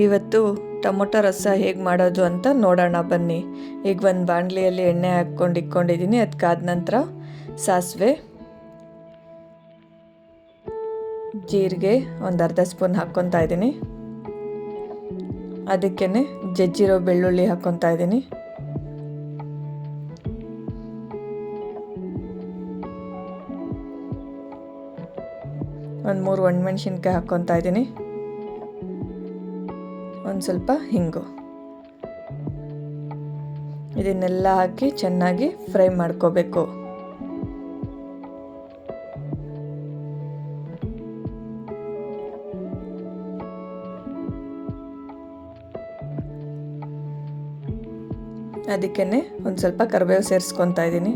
ಇವತ್ತು ಟೊಮೊಟೊ ರಸ ಹೇಗೆ ಮಾಡೋದು ಅಂತ ನೋಡೋಣ ಬನ್ನಿ. ಈಗ ಒಂದು ಬಾಣಲಿಯಲ್ಲಿ ಎಣ್ಣೆ ಹಾಕ್ಕೊಂಡು ಇಟ್ಕೊಂಡಿದ್ದೀನಿ. ಅದಕ್ಕಾದ ನಂತರ ಸಾಸಿವೆ, ಜೀರಿಗೆ ಒಂದು ಅರ್ಧ ಸ್ಪೂನ್ ಹಾಕ್ಕೊತಾ ಇದ್ದೀನಿ. ಅದಕ್ಕೇ ಜಜ್ಜಿರೋ ಬೆಳ್ಳುಳ್ಳಿ ಹಾಕ್ಕೊತಾ ಇದ್ದೀನಿ. ಒಂದು 3 ಒಣಮೆಣ್ಸಿನ್ಕಾಯಿ ಹಾಕ್ಕೊತಾ ಇದ್ದೀನಿ. ಒಂದು ಸ್ವಲ್ಪ ಹಿಂಗು. ಇದನ್ನೆಲ್ಲ ಹಾಕಿ ಚೆನ್ನಾಗಿ ಫ್ರೈ ಮಾಡ್ಕೋಬೇಕು. ಅದಕ್ಕೇ ಒಂದು ಸ್ವಲ್ಪ ಕರಿಬೇವು ಸೇರಿಸ್ಕೊತಾ ಇದ್ದೀನಿ.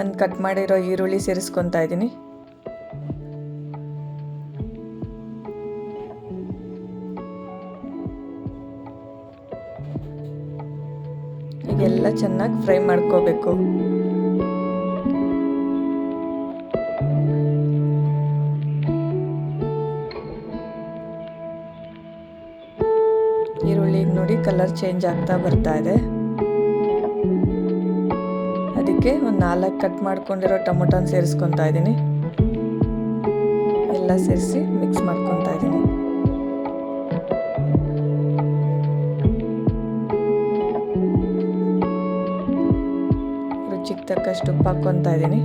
ಒಂದು ಕಟ್ ಮಾಡಿರೋ ಈರುಳ್ಳಿ ಸೇರಿಸ್ಕೊತಾ ಇದ್ದೀನಿ. ಈಗೆಲ್ಲ ಚೆನ್ನಾಗಿ ಫ್ರೈ ಮಾಡ್ಕೋಬೇಕು. ಈರುಳ್ಳಿಗೆ ನೋಡಿ ಕಲರ್ ಚೇಂಜ್ ಆಗ್ತಾ ಬರ್ತಾ ಇದೆ. ಅದಕ್ಕೆ ಒಂದು 4 ಕಟ್ ಮಾಡ್ಕೊಂಡಿರೋ ಟೊಮೊಟೊನ ಸೇರಿಸ್ಕೊತಾ ಇದ್ದೀನಿ. ಎಲ್ಲ ಸೇರಿಸಿ ಮಿಕ್ಸ್ ಮಾಡ್ಕೊತಾ ಇದ್ದೀನಿ. ರುಚಿಗೆ ತಕ್ಕಷ್ಟು ಉಪ್ಪು ಹಾಕ್ಕೊತಾ ಇದ್ದೀನಿ.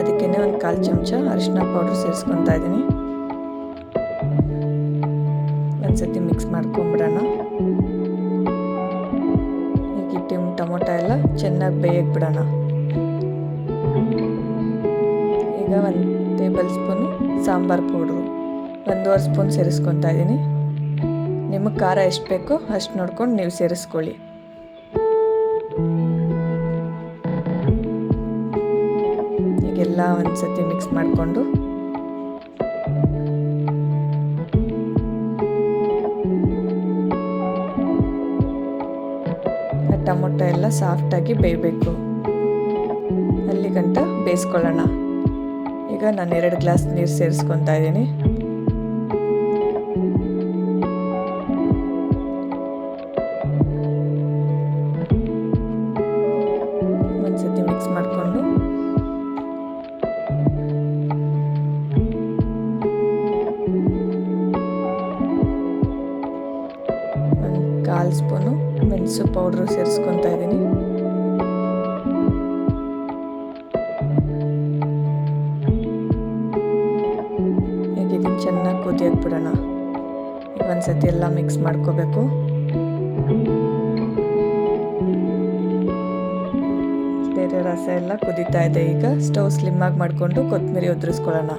ಅದಕ್ಕೇ ಒಂದು 1/4 ಚಮಚ ಅರಿಶಿನ ಪೌಡ್ರ್ ಸೇರಿಸ್ಕೊತಾ ಇದ್ದೀನಿ. ಒಂದ್ಸತಿ ಮಿಕ್ಸ್ ಮಾಡ್ಕೊಂಬಿಡೋಣ. ಈಗ ಇಟ್ಟು ಟೊಮೊಟೊ ಎಲ್ಲ ಚೆನ್ನಾಗಿ ಬೇಯಕ್ಕೆ ಬಿಡೋಣ. ಈಗ 1 table spoon sambar powder 1.5 spoon ಸೇರಿಸ್ಕೊತಾ ಇದ್ದೀನಿ. ನಿಮಗೆ ಖಾರ ಎಷ್ಟು ಬೇಕೋ ಅಷ್ಟು ನೋಡ್ಕೊಂಡು ನೀವು ಸೇರಿಸ್ಕೊಳ್ಳಿ. ಈಗೆಲ್ಲ ಒಂದ್ಸತಿ ಮಿಕ್ಸ್ ಮಾಡಿಕೊಂಡು ಟೊಮೊಟೊ ಎಲ್ಲ ಸಾಫ್ಟಾಗಿ ಬೇಯಬೇಕು. ಅಲ್ಲಿ ಗಂಟ ಬೇಯಿಸ್ಕೊಳ್ಳೋಣ. ಈಗ ನಾನು 2 ಗ್ಲಾಸ್ ನೀರು ಸೇರಿಸ್ಕೊತಾ ಇದ್ದೀನಿ. ಒಂದ್ಸತಿ ಮಿಕ್ಸ್ ಮಾಡಿಕೊಂಡು ಒಂದು 1/4 ಸ್ಪೂನು ಮೆಣಸು ಪೌಡ್ರು ಸೇರಿಸ್ಕೊತಾ ಇದ್ದೀನಿ. ಈಗ ಇದನ್ನು ಚೆನ್ನಾಗಿ ಕುದಿಯಕ್ಕೆ ಬಿಡೋಣ. ಈಗ ಒಂದ್ಸತಿ ಎಲ್ಲ ಮಿಕ್ಸ್ ಮಾಡ್ಕೋಬೇಕು. ಬೇರೆ ರಸ ಎಲ್ಲ ಕುದೀತಾ ಇದೆ. ಈಗ ಸ್ಟವ್ ಸ್ಲಿಮ್ಮಾಗಿ ಮಾಡಿಕೊಂಡು ಕೊತ್ತಂಬರಿ ಉದುರಿಸ್ಕೊಳ್ಳೋಣ.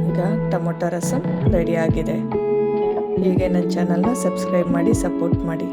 ಈಗ ಟೊಮೊಟೊ ರಸಂ ರೆಡಿ ಆಗಿದೆ. ಹೀಗೆ ನನ್ನ ಚಾನಲ್ನ ಸಬ್ಸ್ಕ್ರೈಬ್ ಮಾಡಿ ಸಪೋರ್ಟ್ ಮಾಡಿ.